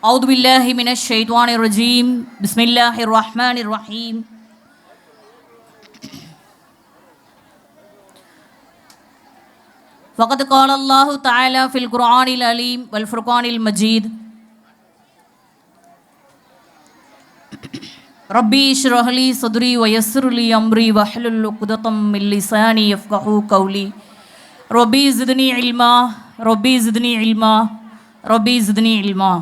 أعوذ بالله من الشيطان الرجيم بسم الله الرحمن الرحيم فقد قال الله تعالى في القرآن العليم والفرقان المجيد ربي اشرح لي صدري ويسر لي أمري واحلل عقدة من لساني يفقهوا قولي ربي زدني علما ربي زدني علما ربي زدني علما.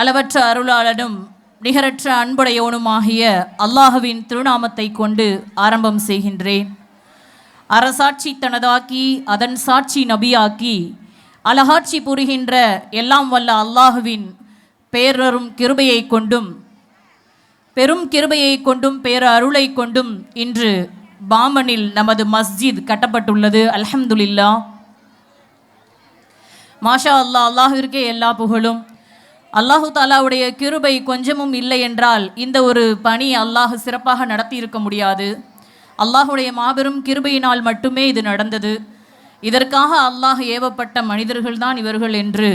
அளவற்ற அருளாளனும் நிகரற்ற அன்புடையவனுமாகிய அல்லாஹுவின் திருநாமத்தை கொண்டு ஆரம்பம் செய்கின்றேன். அரசாட்சி தனதாக்கி அதன் சாட்சி நபியாக்கி அழகாட்சி புரிகின்ற எல்லாம் வல்ல அல்லாஹுவின் பேரரும் கிருபையை கொண்டும் பெரும் கிருபையை கொண்டும் பேர அருளை கொண்டும் இன்று பாமனில் நமது மஸ்ஜித் கட்டப்பட்டுள்ளது. அல்ஹம்துலில்லாஹ், மாஷா அல்லாஹ். அல்லாஹுவிற்கே எல்லா புகழும். அல்லாஹு தாலாவுடைய கிருபை கொஞ்சமும் இல்லை என்றால் இந்த ஒரு பணி அல்லாஹ் சிறப்பாக நடத்தி இருக்க முடியாது. அல்லாஹுடைய மாபெரும் கிருபையினால் மட்டுமே இது நடந்தது. இதற்காக அல்லாஹ் ஏவப்பட்ட மனிதர்கள்தான் இவர்கள் என்று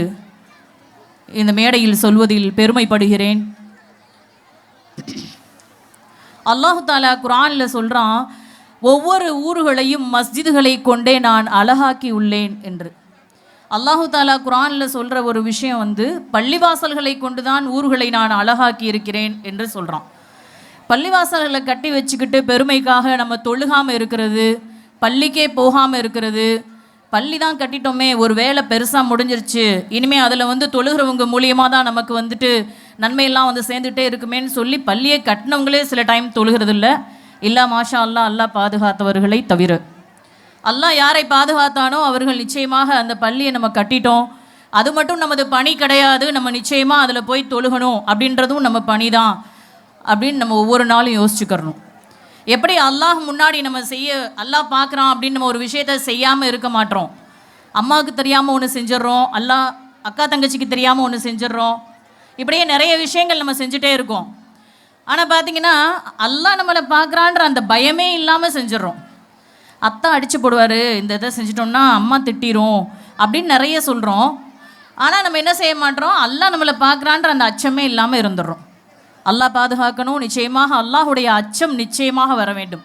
இந்த மேடையில் சொல்வதில் பெருமைப்படுகிறேன். அல்லாஹு தாலா குர்ஆனில் சொல்கிறான், ஒவ்வொரு ஊர்களையும் மஸ்ஜிதுகளை கொண்டே நான் அழகாக்கி உள்ளேன் என்று. அல்லாஹு தாலா குர்ஆனில் சொல்கிற ஒரு விஷயம் பள்ளிவாசல்களை கொண்டு தான் ஊர்களை நான் அழகாக்கி இருக்கிறேன் என்று சொல்கிறான். பள்ளிவாசல்களை கட்டி வச்சுக்கிட்டு பெருமைக்காக நம்ம தொழுகாமல் இருக்கிறது, பள்ளிக்கே போகாமல் இருக்கிறது. பள்ளி தான் கட்டிட்டோமே, ஒரு வேலை பெருசாக முடிஞ்சிருச்சு, இனிமேல் அதில் தொழுகிறவங்க மூலியமாக தான் நமக்கு நன்மையெல்லாம் சேர்ந்துகிட்டே இருக்குமேன்னு சொல்லி பள்ளியை கட்டினவங்களே சில டைம் தொழுகிறது இல்லை. மாஷா அல்லாஹ், அல்லாஹ் பாதுகாத்தவர்களை தவிர. அல்லாஹ் யாரை பாதுகாத்தானோ அவர்கள் நிச்சயமாக அந்த பள்ளியை நம்ம கட்டிட்டோம், அது மட்டும் நமது பணி கிடையாது, நம்ம நிச்சயமாக அதில் போய் தொழுகணும் அப்படின்றதும் நம்ம பணி தான் அப்படின்னு நம்ம ஒவ்வொரு நாளும் யோசிச்சுக்கிறணும். எப்படி அல்லாஹ் முன்னாடி நம்ம அல்லாஹ் பார்க்குறான் அப்படின்னு நம்ம ஒரு விஷயத்தை செய்யாமல் இருக்க மாட்டோம். அம்மாவுக்கு தெரியாமல் ஒன்று செஞ்சிடறோம், அல்லாஹ் அக்கா தங்கச்சிக்கு தெரியாமல் ஒன்று செஞ்சிடறோம். இப்படியே நிறைய விஷயங்கள் நம்ம செஞ்சுட்டே இருக்கோம். ஆனால் பார்த்திங்கன்னா அல்லாஹ் நம்மளை பார்க்குறான்ற அந்த பயமே இல்லாமல் செஞ்சிடறோம். அத்தா அடித்து போடுவார், இந்த இதை செஞ்சிட்டோம்னா அம்மா திட்டிரும் அப்படின்னு நிறைய சொல்கிறோம். ஆனால் நம்ம என்ன செய்ய மாட்டோம், அல்லாஹ் நம்மளை பார்க்குறான்ற அந்த அச்சமே இல்லாமல் இருந்துடுறோம். அல்லாஹ் பாதுகாக்கணும். நிச்சயமாக அல்லாஹுடைய அச்சம் நிச்சயமாக வர வேண்டும்.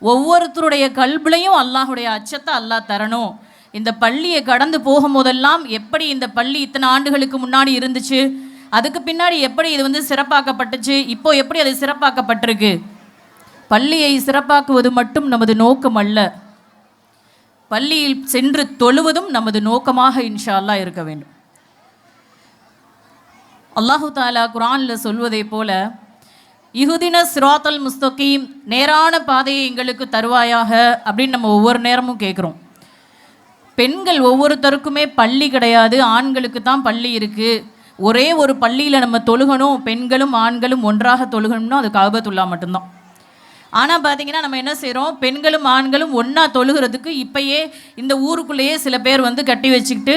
ஒவ்வொருத்தருடைய கல்விலையும் அல்லாஹுடைய அச்சத்தை அல்லாஹ் தரணும். இந்த பள்ளியை கடந்து போகும்போதெல்லாம் எப்படி இந்த பள்ளி இத்தனை ஆண்டுகளுக்கு முன்னாடி இருந்துச்சு, அதுக்கு பின்னாடி எப்படி இது சிறப்பாக்கப்பட்டுச்சு, இப்போ எப்படி அது சிறப்பாக்கப்பட்டிருக்கு. பள்ளியை சிறப்பாக்குவது மட்டும் நமது நோக்கம் அல்ல, பள்ளியில் சென்று தொழுவதும் நமது நோக்கமாக இன்ஷா அல்லாஹ் இருக்க வேண்டும். அல்லாஹு தாலா குர்ஆனில் சொல்வதை போல, இஹ்தின சிராத்தல் முஸ்தகீம், நேரான பாதையை எங்களுக்கு தருவாயாக அப்படின்னு நம்ம ஒவ்வொரு நேரமும் கேட்குறோம். பெண்கள் ஒவ்வொருத்தருக்குமே பள்ளி கிடையாது, ஆண்களுக்கு தான் பள்ளி இருக்குது. ஒரே ஒரு பள்ளியில் நம்ம தொழுகணும், பெண்களும் ஆண்களும் ஒன்றாக தொழுகணும்னா அது கஅபத்துல்லா மட்டும்தான். ஆனால் பார்த்திங்கன்னா நம்ம என்ன செய்கிறோம், பெண்களும் ஆண்களும் ஒன்றா தொழுகிறதுக்கு இப்போயே இந்த ஊருக்குள்ளேயே சில பேர் கட்டி வச்சுக்கிட்டு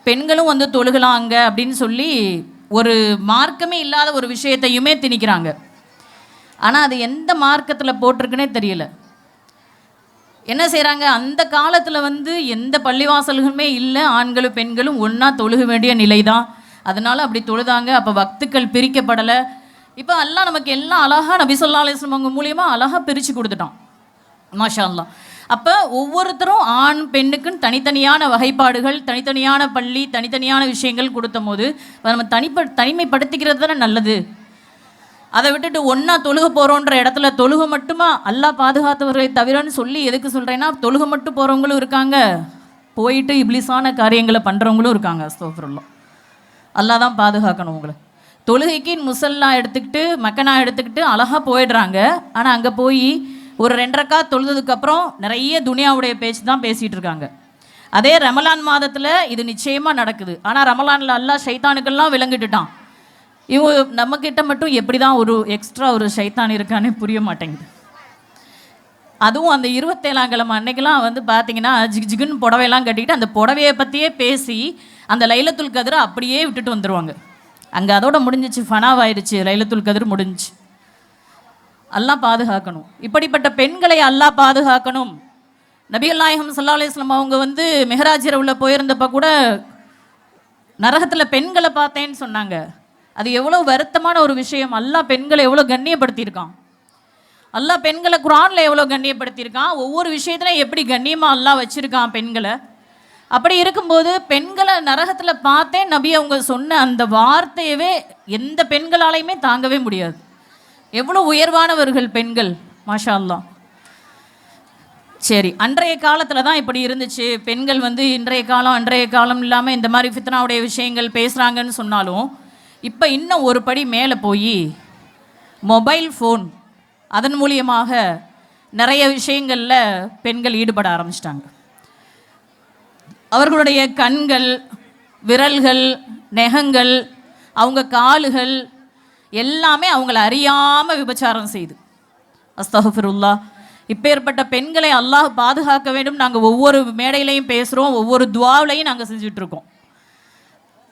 பெண்களும் தொழுகலாம் அங்கே அப்படின்னு சொல்லி ஒரு மார்க்கமே இல்லாத ஒரு விஷயத்தையுமே திணிக்கிறாங்க. ஆனால் அது எந்த மார்க்கத்தில் போட்டிருக்குன்னே தெரியல. என்ன செய்கிறாங்க, அந்த காலத்தில் எந்த பள்ளிவாசல்களுமே இல்லை, ஆண்களும் பெண்களும் ஒன்றா தொழுக வேண்டிய நிலை தான். அதனால் அப்படி தொழுதாங்க. அப்போ வக்துக்கள் பிரிக்கப்படலை. இப்போ அல்லாஹ் நமக்கு எல்லாம் அழகாக நபி ஸல்லல்லாஹு அலைஹி வஸல்லம் அவங்க மூலியமாக அழகாக பிரித்து கொடுத்துட்டான். மாஷா அல்லாஹ். அப்போ ஒவ்வொருத்தரும் ஆண் பெண்ணுக்குன்னு தனித்தனியான வகைப்பாடுகள், தனித்தனியான பள்ளி, தனித்தனியான விஷயங்கள் கொடுத்த போது நம்ம தனிமைப்படுத்திக்கிறது தானே நல்லது. அதை விட்டுட்டு ஒன்றா தொழுக போகிறோன்ற இடத்துல தொழுக மட்டுமா அல்லாஹ் பாதுகாத்தவர்களை தவிரன்னு சொல்லி எதுக்கு சொல்கிறேன்னா, தொழுக மட்டும் போகிறவங்களும் இருக்காங்க, போயிட்டு இப்லிஸான காரியங்களை பண்ணுறவங்களும் இருக்காங்க. அஸ்தக்ஃபிருல்லாஹ். அல்லாஹ் தான் பாதுகாக்கணும் உங்களை. தொழுகைக்கு முசல்லா எடுத்துக்கிட்டு மக்கனா எடுத்துக்கிட்டு அழகாக போயிடுறாங்க. ஆனால் அங்கே போய் ஒரு 2 ரக்காத் தொழுதுக்கப்புறம் நிறைய துனியாவுடைய பேச்சு தான் பேசிகிட்டு இருக்காங்க. அதே ரமலான் மாதத்தில் இது நிச்சயமாக நடக்குது. ஆனால் ரமலானில் அல்லாஹ் ஷைத்தானுக்கெல்லாம் விளங்கிட்டுட்டான். இவங்க நம்மக்கிட்ட மட்டும் எப்படி தான் ஒரு எக்ஸ்ட்ரா ஒரு ஷைத்தான் இருக்கானே புரிய மாட்டேங்குது. அதுவும் அந்த 27ஆம் கிழமை அன்னைக்கெல்லாம் பார்த்திங்கன்னா ஜிகுன்னு புடவையெல்லாம் கட்டிக்கிட்டு அந்த புடவையை பற்றியே பேசி அந்த லைலத்துல் கத்ரை அப்படியே விட்டுட்டு வந்துடுவாங்க. அங்கே அதோட முடிஞ்சிச்சு, ஃபனாவாயிடுச்சு, லைலத்துல் கத்ர் முடிஞ்சிச்சு. அல்லாஹ் பாதுகாக்கணும். இப்படிப்பட்ட பெண்களை அல்லாஹ் பாதுகாக்கணும். நபிகள் நாயகம் ஸல்லல்லாஹு அலைஹி வஸல்லம் அவங்க மிஹ்ராஜ் இரவுல போயிருந்தப்போ கூட நரகத்தில் பெண்களை பார்த்தேன்னு சொன்னாங்க. அது எவ்வளோ வருத்தமான ஒரு விஷயம். அல்லாஹ் பெண்களை எவ்வளோ கண்ணியப்படுத்தியிருக்கான். அல்லாஹ் பெண்களை குர்ஆனில் எவ்வளோ கண்ணியப்படுத்தியிருக்கான். ஒவ்வொரு விஷயத்துலையும் எப்படி கண்ணியமாக அல்லாஹ் வச்சுருக்கான் பெண்களை. அப்படி இருக்கும்போது பெண்களை நரகத்தில் பார்த்தேன் நபி அவங்க சொன்ன அந்த வார்த்தையவே எந்த பெண்களாலையுமே தாங்கவே முடியாது. எவ்வளோ உயர்வானவர்கள் பெண்கள், மாஷா அல்லாஹ். சரி, அன்றைய காலத்தில் தான் இப்படி இருந்துச்சு. பெண்கள் வந்து இன்றைய காலம் அன்றைய காலம் இல்லாமல் இந்த மாதிரி ஃபித்னாவுடைய விஷயங்கள் பேசுகிறாங்கன்னு சொன்னாலும், இப்போ இன்னும் ஒரு படி மேலே போய் மொபைல் ஃபோன் அதன் மூலியமாக நிறைய விஷயங்களில் பெண்கள் ஈடுபட ஆரம்பிச்சிட்டாங்க. அவர்களுடைய கண்கள், விரல்கள், நெகங்கள், அவங்க கால்கள் எல்லாமே அவங்கள அறியாமல் விபச்சாரம் செய்து. அஸ்தக்ஃபிருல்லாஹ். இப்பேற்பட்ட பெண்களை அல்லாஹ் பாதுகாக்க வேண்டும். நாங்கள் ஒவ்வொரு மேடையிலையும் பேசுகிறோம், ஒவ்வொரு துவாவிலையும் நாங்கள் செஞ்சிட்ருக்கோம்.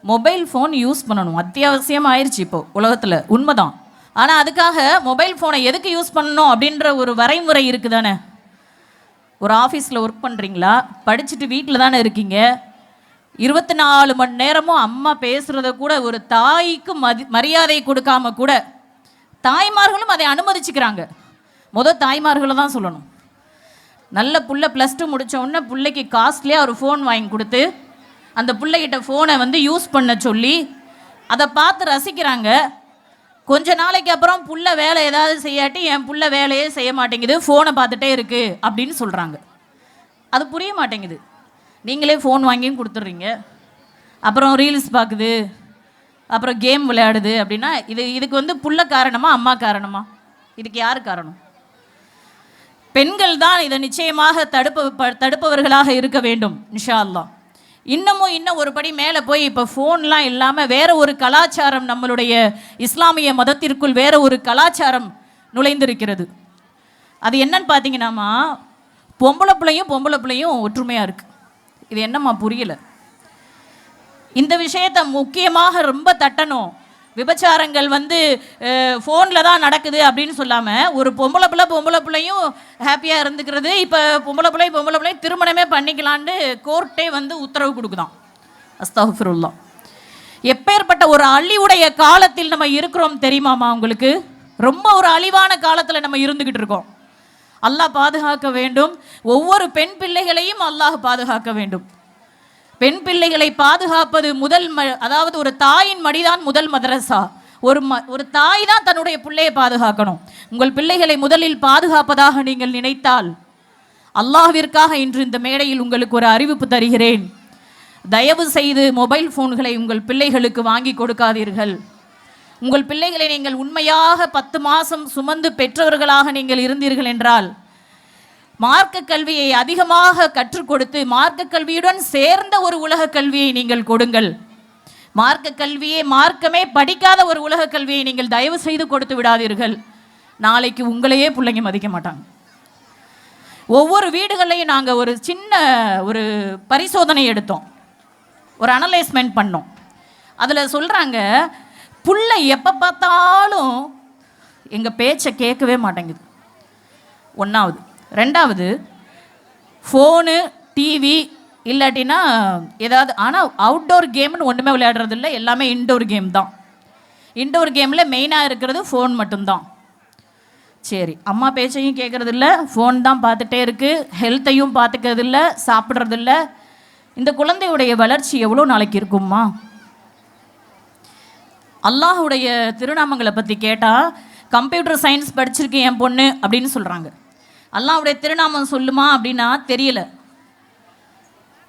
மொபைல் ஃபோன் யூஸ் பண்ணணும், அத்தியாவசியம் ஆயிடுச்சு இப்போ உலகத்தில், உண்மைதான். ஆனால் அதுக்காக மொபைல் ஃபோனை எதுக்கு யூஸ் பண்ணணும் அப்படின்ற ஒரு வரைமுறை இருக்குது தானே. ஒரு ஆஃபீஸில் ஒர்க் பண்ணுறீங்களா, படிச்சுட்டு வீட்டில் தானே இருக்கீங்க, 24 மணி நேரமும் அம்மா பேசுகிறத கூட ஒரு தாய்க்கு மரியாதை கொடுக்காம கூட தாய்மார்களும் அதை அனுமதிச்சுக்கிறாங்க. தாய்மார்களை தான் சொல்லணும். நல்ல புள்ள +2 முடித்த உடனே பிள்ளைக்கு காஸ்ட்லியாக ஒரு ஃபோன் வாங்கி கொடுத்து அந்த பிள்ளைகிட்ட ஃபோனை வந்து யூஸ் பண்ண சொல்லி அதை பார்த்து ரசிக்கிறாங்க. கொஞ்ச நாளைக்கு அப்புறம் புள்ள வேலை ஏதாவது செய்யாட்டி என் புள்ள வேலையே செய்ய மாட்டேங்குது, ஃபோனை பார்த்துட்டே இருக்கு அப்படின்னு சொல்கிறாங்க. அது புரிய மாட்டேங்குது. நீங்களே ஃபோன் வாங்கியும் கொடுத்துட்றீங்க, அப்புறம் ரீல்ஸ் பார்க்குது, அப்புறம் கேம் விளையாடுது அப்படின்னா இதுக்கு வந்து புள்ள காரணமா அம்மா காரணமா? இதுக்கு யார் காரணம்? பெண்கள் தான் இதை நிச்சயமாக தடுப்பவர்களாக இருக்க வேண்டும் இன்ஷா அல்லாஹ். இன்னும் ஒரு படி மேலே போய் இப்போ ஃபோன்லாம் இல்லாமல் வேற ஒரு கலாச்சாரம், நம்மளுடைய இஸ்லாமிய மதத்திற்குள் வேற ஒரு கலாச்சாரம் நுழைந்திருக்கிறது. அது என்னன்னு பார்த்தீங்கன்னாமா, பொம்பளை பிள்ளையும் ஒற்றுமையாக இருக்குது. இது என்னம்மா புரியல? இந்த விஷயத்தை முக்கியமாக ரொம்ப தட்டணும். விபச்சாரங்கள் வந்து ஃபோனில் தான் நடக்குது அப்படின்னு சொல்லாமல், ஒரு பொம்பளை பிள்ளையும் ஹாப்பியாக இருந்துக்கிறது. இப்போ பொம்பளை பிள்ளை திருமணமே பண்ணிக்கலான்னு கோர்ட்டே வந்து உத்தரவு கொடுக்குதான். அஸ்தக்ஃபிருல்லாஹ். எப்பேற்பட்ட ஒரு அழிவுடைய காலத்தில் நம்ம இருக்கிறோம் தெரியுமாமா உங்களுக்கு? ரொம்ப ஒரு அழிவான காலத்தில் நம்ம இருந்துக்கிட்டு இருக்கோம். அல்லாஹ் பாதுகாக்க வேண்டும். ஒவ்வொரு பெண் பிள்ளைகளையும் அல்லாஹ் பாதுகாக்க வேண்டும். பெண் பிள்ளைகளை பாதுகாப்பது அதாவது ஒரு தாயின் மடிதான் முதல் மதரசா. ஒரு தாய் தான் தன்னுடைய பிள்ளையை பாதுகாக்கணும். உங்கள் பிள்ளைகளை முதலில் பாதுகாப்பதாக நீங்கள் நினைத்தால், அல்லாஹ்விற்காக இன்று இந்த மேடையில் உங்களுக்கு ஒரு அறிவிப்பு தருகிறேன். தயவு செய்து மொபைல் ஃபோன்களை உங்கள் பிள்ளைகளுக்கு வாங்கி கொடுக்காதீர்கள். உங்கள் பிள்ளைகளை நீங்கள் உண்மையாக 10 மாதம் சுமந்து பெற்றவர்களாக நீங்கள் இருந்தீர்கள் என்றால், மார்க்க கல்வியை அதிகமாக கற்றுக் கொடுத்து மார்க்க கல்வியுடன் சேர்ந்த ஒரு உலக கல்வியை நீங்கள் கொடுங்கள். மார்க்க கல்வியே மார்க்கமே படிக்காத ஒரு உலக கல்வியை நீங்கள் தயவு செய்து கொடுத்து விடாதீர்கள். நாளைக்கு உங்களையே பிள்ளைங்க மதிக்க மாட்டாங்க. ஒவ்வொரு வீடுகளையும் நாங்கள் ஒரு சின்ன ஒரு பரிசோதனை எடுத்தோம், ஒரு அனலைஸ்மெண்ட் பண்ணோம். அதில் சொல்கிறாங்க, பிள்ளை எப்போ பார்த்தாலும் எங்கள் பேச்சை கேட்கவே மாட்டேங்குது. 1வது. 2வது, ஃபோனு, டிவி இல்லாட்டினா ஏதாவது. ஆனால் அவுட்டோர் கேம்னு ஒன்றுமே விளையாடுறது இல்லை, எல்லாமே இன்டோர் கேம் தான். இன்டோர் கேமில் மெயினாக இருக்கிறது ஃபோன் மட்டும்தான். சரி, அம்மா பேச்சையும் கேட்குறது இல்லை, ஃபோன் தான் பார்த்துட்டே இருக்குது, ஹெல்த்தையும் பார்த்துக்கிறது இல்லை, சாப்பிட்றதில்ல. இந்த குழந்தையுடைய வளர்ச்சி எவ்வளோ நாளைக்கு இருக்குமா? அல்லாஹுடைய திருநாமங்களை பற்றி கேட்டால், கம்ப்யூட்டர் சயின்ஸ் படிச்சிருக்கு என் பொண்ணு அப்படின்னு சொல்கிறாங்க. அல்லாஹ்வுடைய திருநாமம் சொல்லுமா அப்படின்னா தெரியல.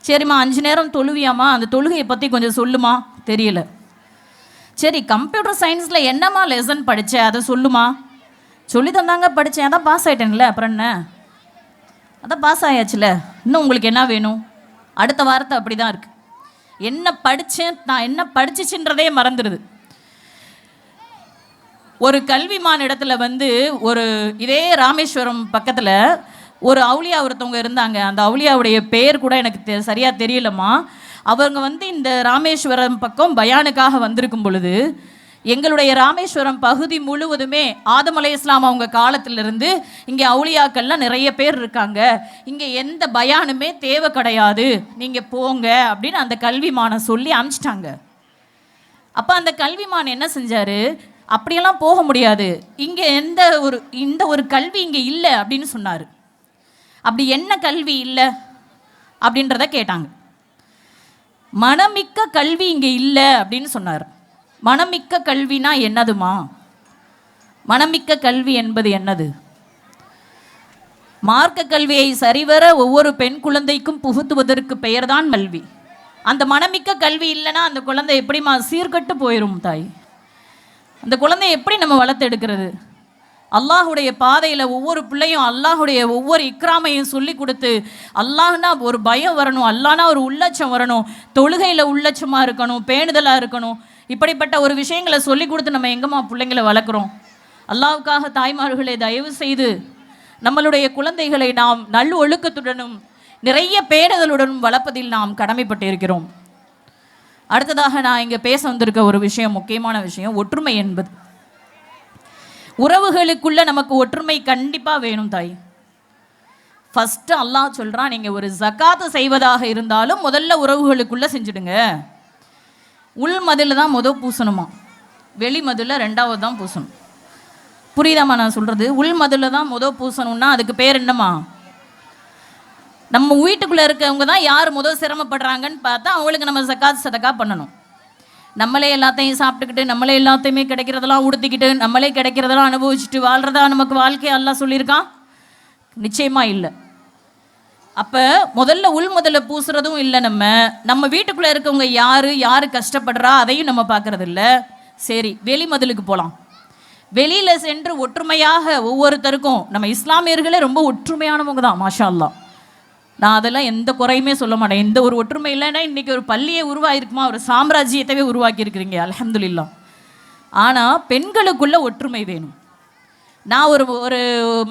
சரிம்மா 5 நேரம் தொழுவியாம்மா, அந்த தொழுகையை பற்றி கொஞ்சம் சொல்லுமா, தெரியல. சரி, கம்ப்யூட்டர் சயின்ஸில் என்னம்மா லெசன் படித்த அதை சொல்லுமா, சொல்லி தந்தாங்க படித்தேன், அதான் பாஸ் ஆகிட்டேன்ல, அப்புறம் என்ன, அதான் பாஸ் ஆயாச்சுல, இன்னும் உங்களுக்கு என்ன வேணும்? அடுத்த வாரத்தை அப்படி தான் இருக்குது. என்ன படித்தேன், நான் என்ன படிச்சிச்சுன்றதே மறந்துடுது. ஒரு கல்விமான் இடத்துல வந்து ஒரு இதே ராமேஸ்வரம் பக்கத்தில் ஒரு அவுலியா ஒருத்தவங்க இருந்தாங்க. அந்த அவுலியாவுடைய பேர் கூட எனக்கு சரியாக தெரியலம்மா. அவங்க வந்து இந்த ராமேஸ்வரம் பக்கம் பயானுக்காக வந்திருக்கும் பொழுது, எங்களுடைய ராமேஸ்வரம் பகுதி முழுவதுமே ஆதம் அலைஹிஸ்ஸலாம் அவங்க காலத்திலிருந்து இங்கே அவுலியாக்கள்லாம் நிறைய பேர் இருக்காங்க, இங்கே எந்த பயானுமே தேவை கிடையாது, நீங்கள் போங்க அப்படின்னு அந்த கல்விமானை சொல்லி அனுப்பிச்சிட்டாங்க. அப்போ அந்த கல்விமான் என்ன செஞ்சார், அப்படியெல்லாம் போக முடியாது, இங்கே இந்த ஒரு கல்வி இங்கே இல்லை அப்படின்னு சொன்னார். அப்படி என்ன கல்வி இல்லை அப்படின்றத கேட்டாங்க. மனமிக்க கல்வி இங்கே இல்லை அப்படின்னு சொன்னார். மனமிக்க கல்வினா என்னதுமா? மனமிக்க கல்வி என்பது என்னது? மார்க்க கல்வியை சரிவர ஒவ்வொரு பெண் குழந்தைக்கும் புகுத்துவதற்கு பெயர்தான் கல்வி. அந்த மனமிக்க கல்வி இல்லைன்னா அந்த குழந்தை எப்படிமா சீர்கட்டு போயிடும் தாய். அந்த குழந்தையை எப்படி நம்ம வளர்த்தெடுக்கிறது? அல்லாஹுடைய பாதையில் ஒவ்வொரு பிள்ளையும் அல்லாஹுடைய ஒவ்வொரு இக்ராமையும் சொல்லி கொடுத்து, அல்லாஹ்னா ஒரு பயம் வரணும், அல்லாஹ்னா ஒரு உள்ளட்சம் வரணும், தொழுகையில் உள்ளட்சமாக இருக்கணும், பேணுதலாக இருக்கணும், இப்படிப்பட்ட ஒரு விஷயங்களை சொல்லி கொடுத்து நம்ம எங்கம்மா பிள்ளைங்களை வளர்க்குறோம்? அல்லாஹ்வுக்காக தாய்மார்களே, தயவு செய்து நம்மளுடைய குழந்தைகளை நாம் நல்ல ஒழுக்கத்துடனும் நிறைய பேணுதலுடனும் வளர்ப்பதில் நாம் கடமைப்பட்டு இருக்கிறோம். அடுத்ததாக நான் இங்கே பேச வந்திருக்க ஒரு விஷயம், முக்கியமான விஷயம், ஒற்றுமை என்பது. உறவுகளுக்குள்ள நமக்கு ஒற்றுமை கண்டிப்பாக வேணும் தாய். ஃபஸ்ட்டு அல்லாஹ் சொல்கிறான், நீங்கள் ஒரு ஜக்காத்து செய்வதாக இருந்தாலும் முதல்ல உறவுகளுக்குள்ளே செஞ்சுடுங்க. உள் மதில் தான் பூசணுமா, வெளி மதில் ரெண்டாவது தான் பூசணும். புரியுதாம்மா நான் சொல்கிறது? உள் மதில் தான் பூசணும்னா அதுக்கு பேர் என்னம்மா? நம்ம வீட்டுக்குள்ளே இருக்கவங்க தான் யார் சிரமப்படுறாங்கன்னு பார்த்தா அவங்களுக்கு நம்ம ஜக்காத் சதக்கா பண்ணணும். நம்மளே எல்லாத்தையும் சாப்பிட்டுக்கிட்டு, நம்மளே எல்லாத்தையுமே கிடைக்கிறதெல்லாம் உடுத்திக்கிட்டு, நம்மளே கிடைக்கிறதெல்லாம் அனுபவிச்சுட்டு வாழ்கிறதா நமக்கு வாழ்க்கை அல்லாஹ் சொல்லியிருக்கான்? நிச்சயமாக இல்லை. அப்போ முதல்ல பூசுறதும் இல்லை. நம்ம வீட்டுக்குள்ளே இருக்கவங்க யார் கஷ்டப்படுறா அதையும் நம்ம பார்க்குறது இல்லை. சரி, வெளி மதிலுக்கு போகலாம். வெளியில் சென்று ஒற்றுமையாக ஒவ்வொருத்தருக்கும், நம்ம இஸ்லாமியர்களே ரொம்ப ஒற்றுமையானவங்க தான் மாஷா அல்லாஹ். நான் அதெல்லாம் எந்த குறையுமே சொல்ல மாட்டேன். எந்த ஒரு ஒற்றுமை இல்லைன்னா இன்றைக்கி ஒரு பள்ளியே உருவாகிருக்குமா, ஒரு சாம்ராஜ்யத்தவே உருவாக்கியிருக்கிறீங்க, அல்ஹம்துலில்லாஹ். ஆனால் பெண்களுக்குள்ள ஒற்றுமை வேணும். நான் ஒரு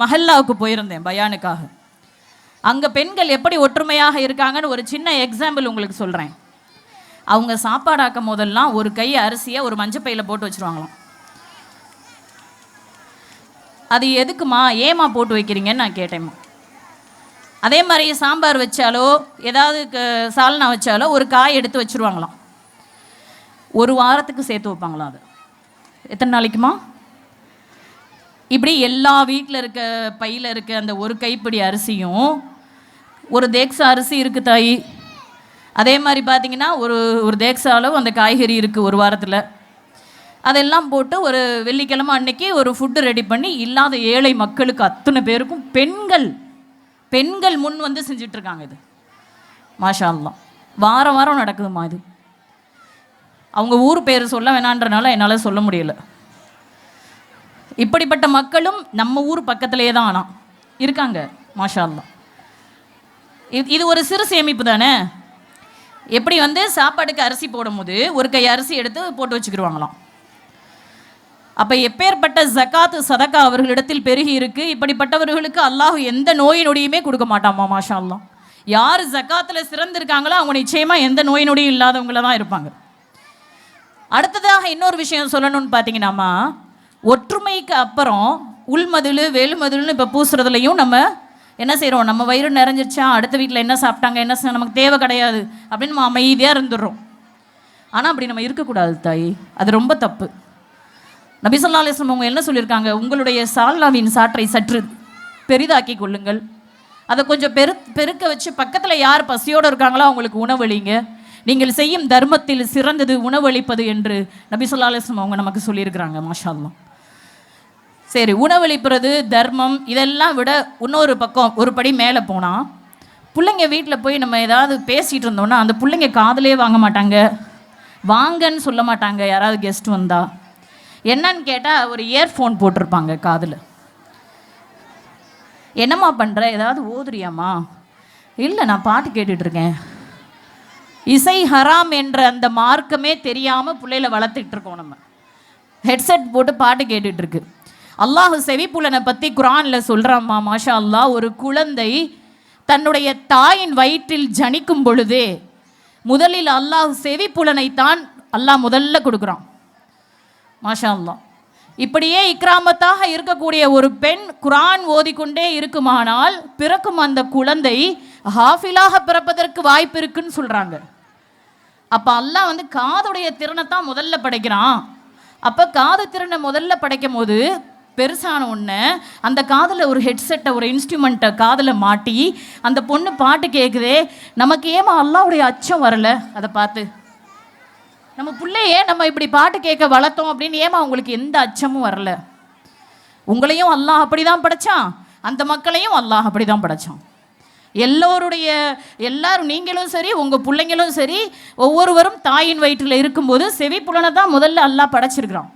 மஹல்லாவுக்கு போயிருந்தேன் பயானுக்காக. அங்கே பெண்கள் எப்படி ஒற்றுமையாக இருக்காங்கன்னு ஒரு சின்ன எக்ஸாம்பிள் உங்களுக்கு சொல்கிறேன். அவங்க சாப்பாடாக்கும் போதெல்லாம் ஒரு கை அரிசியை ஒரு மஞ்சப்பையில் போட்டு வச்சுருவாங்களாம். அது எதுக்குமா, ஏமா போட்டு வைக்கிறீங்கன்னு நான் கேட்டேம்மா. அதே மாதிரி சாம்பார் வச்சாலோ ஏதாவது சால்னா வச்சாலோ ஒரு காய் எடுத்து வச்சுருவாங்களாம். ஒரு வாரத்துக்கு சேர்த்து வைப்பாங்களாம். அது எத்தனை நாளைக்குமா? இப்படி எல்லா வீட்டில் இருக்க பையில் இருக்க அந்த ஒரு கைப்பிடி அரிசியும் ஒரு தேக்ஸா அரிசி இருக்குது தாய். அதே மாதிரி பார்த்திங்கன்னா ஒரு தேக்ஸா அளவு அந்த காய்கறி இருக்குது ஒரு வாரத்தில். அதெல்லாம் போட்டு ஒரு வெள்ளிக்கிழமை அன்னைக்கு ஒரு ஃபுட்டு ரெடி பண்ணி இல்லாத ஏழை மக்களுக்கு அத்தனை பேருக்கும் பெண்கள் முன் வந்து செஞ்சிட்ருக்காங்க. இது மாஷா அல்லாஹ் வாரம் வாரம் நடக்குதுமா. இது அவங்க ஊர் பேர் சொல்ல வேணான்றனால என்னால் சொல்ல முடியலை. இப்படிப்பட்ட மக்களும் நம்ம ஊர் பக்கத்திலே தான் ஆனால் இருக்காங்க மாஷா அல்லாஹ். இது ஒரு சிறு சேமிப்பு தானே. எப்படி சாப்பாடுக்கு அரிசி போடும்போது ஒரு கை அரிசி எடுத்து போட்டு வச்சுக்கிடுவாங்களாம். அப்போ எப்பேற்பட்ட ஜக்காத்து சதக்கா அவர்களிடத்தில் பெருகி இருக்கு. இப்படிப்பட்டவர்களுக்கு அல்லாஹ் எந்த நோய் நொடியுமே கொடுக்க மாட்டாமா மாஷா அல்லாஹ். யார் ஜக்காத்தில் சிறந்திருக்காங்களோ அவங்க நிச்சயமாக எந்த நோய் நொடியும் இல்லாதவங்கள தான் இருப்பாங்க. அடுத்ததாக இன்னொரு விஷயம் சொல்லணும்னு பார்த்தீங்கன்னாமா, ஒற்றுமைக்கு அப்புறம் உள்மதில் வெளிமதில்னு இப்போ பூசுறதுலையும் நம்ம என்ன செய்கிறோம், நம்ம வயிறு நிறைஞ்சிருச்சா, அடுத்த வீட்டில் என்ன சாப்பிட்டாங்க, என்ன நமக்கு தேவை கிடையாது அப்படின்னு நம்ம அமைதியாக இருந்துடுறோம். ஆனால் அப்படி நம்ம இருக்கக்கூடாது தாய், அது ரொம்ப தப்பு. நபி ஸல்லல்லாஹு அலைஹி வஸல்லம் அவங்க என்ன சொல்லியிருக்காங்க, உங்களுடைய சால்னாவின் சாற்றை சற்று பெரிதாக்கி கொள்ளுங்கள், அதை கொஞ்சம் பெருக்க வச்சு பக்கத்தில் யார் பசியோடு இருக்காங்களோ அவங்களுக்கு உணவளிங்க, நீங்கள் செய்யும் தர்மத்தில் சிறந்தது உணவளிப்பது என்று நபி ஸல்லல்லாஹு அலைஹி வஸல்லம் அவங்க நமக்கு சொல்லியிருக்கிறாங்க மாஷா அல்லாஹ். சரி, உணவளிப்புறது தர்மம் இதெல்லாம் விட இன்னொரு பக்கம் ஒரு படி மேலே போனால், பிள்ளைங்க வீட்டில் போய் நம்ம ஏதாவது பேசிகிட்டு இருந்தோம்னா அந்த பிள்ளைங்க காதலே வாங்க மாட்டாங்க, வாங்கன்னு சொல்ல மாட்டாங்க. யாராவது கெஸ்ட் வந்தால் என்னன்னு கேட்டால் ஒரு இயர்ஃபோன் போட்டிருப்பாங்க காதில். என்னம்மா பண்ணுற, ஏதாவது ஓதுறியாம்மா? இல்லை, நான் பாட்டு கேட்டுட்ருக்கேன். இசை ஹராம் என்ற அந்த மார்க்கமே தெரியாமல் பிள்ளைகளை வளர்த்துட்டு இருக்கோம். நம்ம ஹெட்செட் போட்டு பாட்டு கேட்டுட்ருக்கு. அல்லாஹ் செவிப்புலனை பற்றி குரானில் சொல்கிறாம்மா மாஷா அல்லாஹ். ஒரு குழந்தை தன்னுடைய தாயின் வயிற்றில் ஜனிக்கும் பொழுதே முதலில் அல்லாஹ் செவிப்புலனைத்தான் அல்லாஹ் முதல்ல கொடுக்குறான் மாஷா அல்லாஹ். இப்படியே இக்ராமத்தாக இருக்கக்கூடிய ஒரு பெண் குரான் ஓதிக்கொண்டே இருக்குமானால் பிறக்கும் அந்த குழந்தை ஹாஃபிலாக பிறப்பதற்கு வாய்ப்பு இருக்குன்னு சொல்கிறாங்க. அப்போ அல்லாஹ் வந்து காதுடைய திறனை தான் முதல்ல படைக்கிறான். அப்போ காது திறனை முதல்ல படைக்கும் போது பெருசான ஒன்று அந்த காதில் ஒரு ஹெட்செட்டை, ஒரு இன்ஸ்ட்ருமெண்ட்டை காதில் மாட்டி அந்த பொண்ணு பாட்டு கேட்குதே, நமக்கு ஏமா அல்லாஹ்வுடைய அச்சம் வரலை? அதை பார்த்து நம்ம பிள்ளையே நம்ம இப்படி பாட்டு கேட்க வளர்த்தோம் அப்படின்னு ஏமா உங்களுக்கு எந்த அச்சமும் வரல? உங்களையும் அல்லாஹ் அப்படி தான் படைச்சான், அந்த மக்களையும் அல்லாஹ் அப்படி தான் படைச்சான். எல்லாரும் நீங்களும் சரி, உங்கள் பிள்ளைங்களும் சரி, ஒவ்வொருவரும் தாயின் வயிற்றில் இருக்கும்போது செவிப்புலனை தான் முதல்ல அல்லாஹ் படைச்சிருக்கிறான்,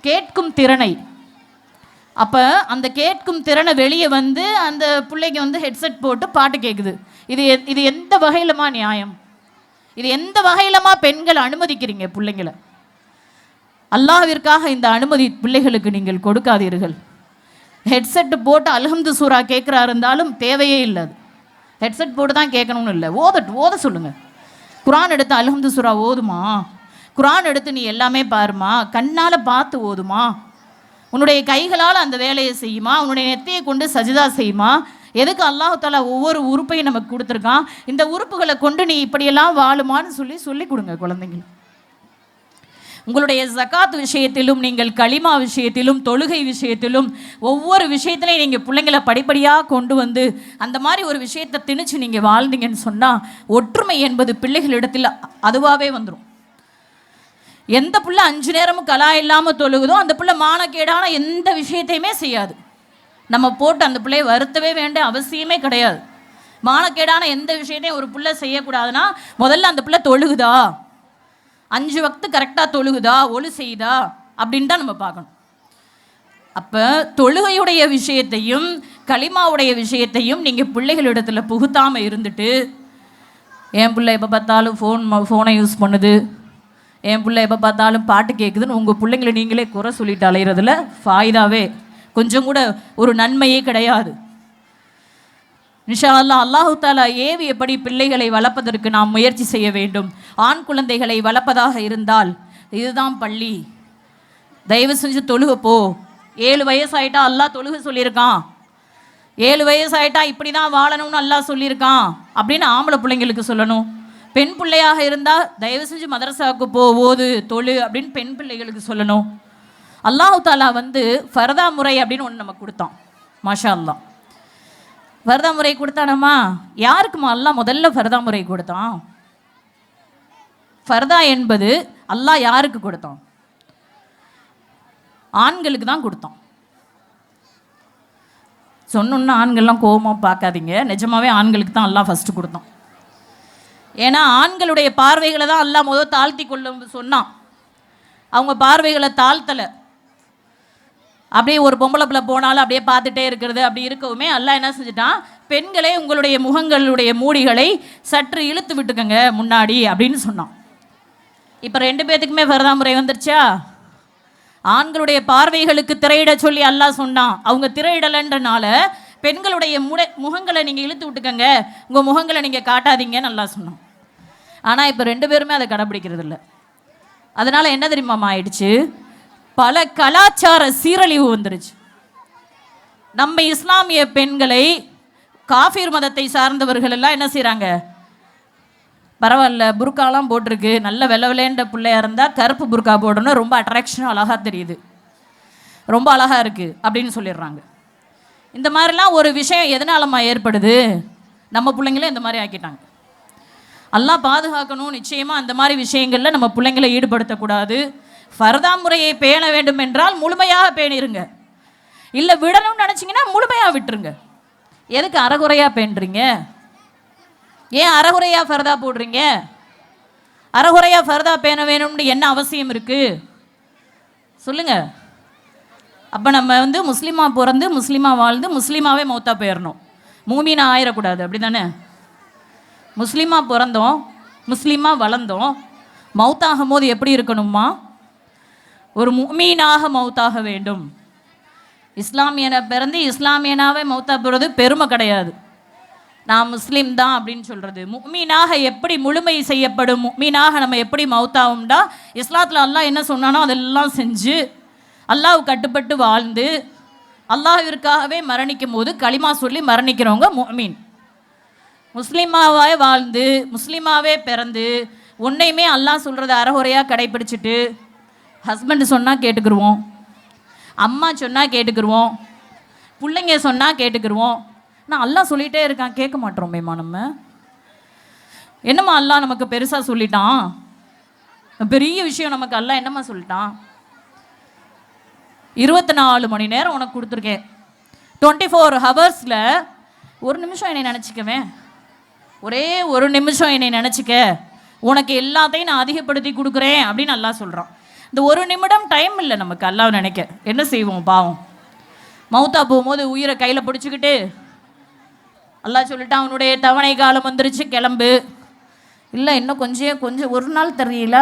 கேட்கும் திறனை. அப்போ அந்த கேட்கும் திறனை வெளியே வந்து அந்த பிள்ளைக்கு வந்து ஹெட்செட் போட்டு பாட்டு கேட்குது. இது எந்த வகையிலமா நியாயம்? இது எந்த வகையிலமா பெண்கள் அனுமதிக்கிறீங்க பிள்ளைங்களை? அல்லாஹ்விற்காக இந்த அனுமதி பிள்ளைகளுக்கு நீங்கள் கொடுக்காதீர்கள். ஹெட்செட்டு போட்டு அல்ஹம்து சூரா கேட்குறா இருந்தாலும் தேவையே இல்லை. அது ஹெட்செட் போட்டு தான் கேட்கணும்னு இல்லை, ஓத சொல்லுங்கள். குரான் எடுத்து அல்ஹம்து சூரா ஓதுமா, குரான் எடுத்து நீ எல்லாமே பாருமா, கண்ணால் பார்த்து ஓதுமா, உன்னுடைய கைகளால் அந்த வேலையை செய்யுமா, உன்னுடைய நெத்தியை கொண்டு சஜிதா செய்யுமா. எதுக்கு அல்லாஹ் தஆலா ஒவ்வொரு உறுப்பையும் நமக்கு கொடுத்துருக்கான், இந்த உறுப்புகளை கொண்டு நீ இப்படியெல்லாம் வாழுமான்னு சொல்லி கொடுங்க குழந்தைங்க. உங்களுடைய ஜகாத் விஷயத்திலும், நீங்கள் களிமா விஷயத்திலும், தொழுகை விஷயத்திலும், ஒவ்வொரு விஷயத்திலையும் நீங்கள் பிள்ளைங்களை படிப்படியாக கொண்டு வந்து அந்த மாதிரி ஒரு விஷயத்தை திணிச்சு நீங்கள் வாழ்ந்தீங்கன்னு சொன்னால் ஒற்றுமை என்பது பிள்ளைகளிடத்தில் அதுவாகவே வந்துடும். எந்த பிள்ளை 5 நேரமும் கலா இல்லாமல் தொழுகுதோ அந்த பிள்ளை மானக்கேடான எந்த விஷயத்தையுமே செய்யாது. நம்ம போட்டு அந்த பிள்ளையை வருத்தவே வேண்டிய அவசியமே கிடையாது. மானக்கேடான எந்த விஷயத்தையும் ஒரு பிள்ளை செய்யக்கூடாதுன்னா முதல்ல அந்த பிள்ளை தொழுகுதா, 5 வக்து கரெக்டாக தொழுகுதா, ஒழு செய்யுதா அப்படின்னு தான் நம்ம பார்க்கணும். அப்போ தொழுகையுடைய விஷயத்தையும் களிமாவுடைய விஷயத்தையும் நீங்கள் பிள்ளைகளிடத்தில் புகுத்தாமல் இருந்துட்டு, என் பிள்ளை எப்போ பார்த்தாலும் ஃபோனை யூஸ் பண்ணுது, என் பிள்ளை எப்போ பார்த்தாலும் பாட்டு கேட்குதுன்னு உங்கள் பிள்ளைங்களை நீங்களே குறை சொல்லிட்டு அலைகிறதுல ஃபாயிதாவே கொஞ்சம் கூட ஒரு நன்மையே கிடையாது. இன்ஷா அல்லாஹ் அல்லாஹு தஆலா ஏவியபடி பிள்ளைகளை வளர்ப்பதற்கு நாம் முயற்சி செய்ய வேண்டும். ஆண் குழந்தைகளை வளர்ப்பதாக இருந்தால் இதுதான் பள்ளி, தயவு செஞ்சு தொழுகப்போ. 7 வயசாயிட்டா அல்லாஹ் தொழுக சொல்லியிருக்கான், 7 வயசாயிட்டா இப்படி தான் வாழணும்னு அல்லாஹ் சொல்லியிருக்கான் அப்படின்னு ஆம்பளை பிள்ளைங்களுக்கு சொல்லணும். பெண் பிள்ளையாக இருந்தால் தயவு செஞ்சு மதரசாவுக்கு போ, ஓது, தொழு அப்படின்னு பெண் பிள்ளைகளுக்கு சொல்லணும். அல்லாஹு தஆலா வந்து ஃபர்தா முறை அப்படின்னு ஒன்று நமக்கு கொடுத்தான். மாஷா அல்லாஹ், ஃபர்தா முறை கொடுத்தானம்மா. யாருக்குமா அல்லாஹ் முதல்ல ஃபர்தா முறை கொடுத்தான்? ஃபர்தா என்பது அல்லாஹ் யாருக்கு கொடுத்தான்? ஆண்களுக்கு தான் கொடுத்தான். சொன்னோன்னா ஆண்கள்லாம் கோபமாக பார்க்காதீங்க, நிஜமாவே ஆண்களுக்கு தான் அல்லாஹ் ஃபஸ்ட்டு கொடுத்தான். ஏன்னா ஆண்களுடைய பார்வைகளை தான் அல்லாஹ் முதல் தாழ்த்தி கொள்ள சொன்னான். அவங்க பார்வைகளை தாழ்த்தலை. அப்படியே ஒரு பொம்பளை பிள்ளை போனாலும் அப்படியே பார்த்துட்டே இருக்கிறது அப்படி இருக்கவுமே அல்லாஹ் என்ன செஞ்சுட்டான், பெண்களே உங்களுடைய முகங்களுடைய மூடிகளை சற்று இழுத்து விட்டுக்கங்க முன்னாடி அப்படின்னு சொன்னான். இப்போ 2 பேத்துக்குமே ஃபர்தா முறை வந்துருச்சா? ஆண்களுடைய பார்வைகளுக்கு திரையிட சொல்லி அல்லாஹ் சொன்னான். அவங்க திரையிடலைன்றனால பெண்களுடைய முகங்களை நீங்கள் இழுத்து விட்டுக்கங்க, உங்கள் முகங்களை நீங்கள் காட்டாதீங்கன்னு அல்லாஹ் சொன்னான். ஆனால் இப்போ 2 பேருமே அதை கடைப்பிடிக்கிறது இல்லை. அதனால் என்ன தெரியுமாமா ஆயிடுச்சு, பல கலாச்சார சீரழிவு வந்துருச்சு. நம்ம இஸ்லாமிய பெண்களை காஃபிர் மதத்தை சார்ந்தவர்கள் எல்லாம் என்ன செய்கிறாங்க, பரவாயில்ல புர்காலாம் போட்டிருக்கு, நல்ல வெள்ளை பிள்ளையாக இருந்தால் கருப்பு புர்கா போடணும், ரொம்ப அட்ராக்ஷனாக அழகாக தெரியுது, ரொம்ப அழகாக இருக்குது அப்படின்னு சொல்லிடுறாங்க. இந்த மாதிரிலாம் ஒரு விஷயம் எதனாலம்மா ஏற்படுது? நம்ம பிள்ளைங்களே இந்த மாதிரி ஆக்கிட்டாங்க. அல்லாஹ் பாதுகாக்கணும். நிச்சயமாக அந்த மாதிரி விஷயங்களில் நம்ம பிள்ளைங்களை ஈடுபடுத்தக்கூடாது. ஃபர்தா முறையை பேண வேண்டும் என்றால் முழுமையாக பேணிருங்க, இல்லை விடணும்னு நினச்சிங்கன்னா முழுமையாக விட்டுருங்க. எதுக்கு அறகுறையாக பேணுறீங்க? ஏன் அறகுறையாக ஃபர்தா போடுறீங்க? அறகுறையாக ஃபர்தா பேண வேணும்னு என்ன அவசியம் இருக்குது சொல்லுங்கள். அப்போ நம்ம வந்து முஸ்லீமாக பிறந்து முஸ்லீமாக வாழ்ந்து முஸ்லீமாகவே மௌத்தா போயிடணும், மூமீனா ஆயிடக்கூடாது. அப்படி தானே? முஸ்லீமாக பிறந்தோம், முஸ்லீமாக வளர்ந்தோம், மௌத்தாகும் போது எப்படி இருக்கணுமா? ஒரு முஃமீனாக மௌத்தாக வேண்டும். இஸ்லாமியனை பிறந்து இஸ்லாமியனாகவே மௌத்தா போகிறது பெருமை கிடையாது. நான் முஸ்லீம் தான் அப்படின்னு சொல்கிறது. முஃமீனாக எப்படி முழுமை செய்யப்படும், முஃமீனாக நம்ம எப்படி மௌத்தாகும்டா இஸ்லாத்தில் அல்லாஹ் என்ன சொன்னானோ அதெல்லாம் செஞ்சு அல்லாஹ் கட்டுப்பட்டு வாழ்ந்து அல்லாஹ்விற்காகவே மரணிக்கும் போது களிமா சொல்லி மரணிக்கிறவங்க முஃமின். முஸ்லீமாவே வாழ்ந்து முஸ்லீமாவே பிறந்து ஒன்றையுமே அல்லாஹ் சொல்கிறத அறகுறையாக கடைப்பிடிச்சிட்டு ஹஸ்பண்டு சொன்னால் கேட்டுக்கிருவோம், அம்மா சொன்னால் கேட்டுக்கிருவோம், பிள்ளைங்க சொன்னால் கேட்டுக்கிருவோம். நான் அல்லாஹ் சொல்லிகிட்டே இருக்கான், கேட்க மாட்டோமேம்மா நம்ம. என்னம்மா அல்லாஹ் நமக்கு பெருசாக சொல்லிட்டான், பெரிய விஷயம் நமக்கு அல்லாஹ் என்னம்மா சொல்லிட்டான்? 24 மணி நேரம் உனக்கு கொடுத்துருக்கேன், 24 ஹவர்ஸில் ஒரு நிமிஷம் என்னை நினச்சிக்கவேன், ஒரே ஒரு நிமிஷம் என்னை நினச்சிக்க, உனக்கு எல்லாத்தையும் நான் அதிகப்படுத்தி கொடுக்குறேன் அப்படின்னு அல்லாஹ் சொல்கிறான். இந்த ஒரு நிமிடம் டைம் இல்லை நமக்கு அல்லாஹ் நினைக்க. என்ன செய்வோம் பாவம்? மௌத்தா போகும்போது உயிரை கையில் பிடிச்சிக்கிட்டு அல்லாஹ் சொல்லிட்டான், அவனுடைய தவணை காலம் வந்துருச்சு, கிளம்பு. இல்லை இன்னும் கொஞ்சம் ஒரு நாள் தெரியல,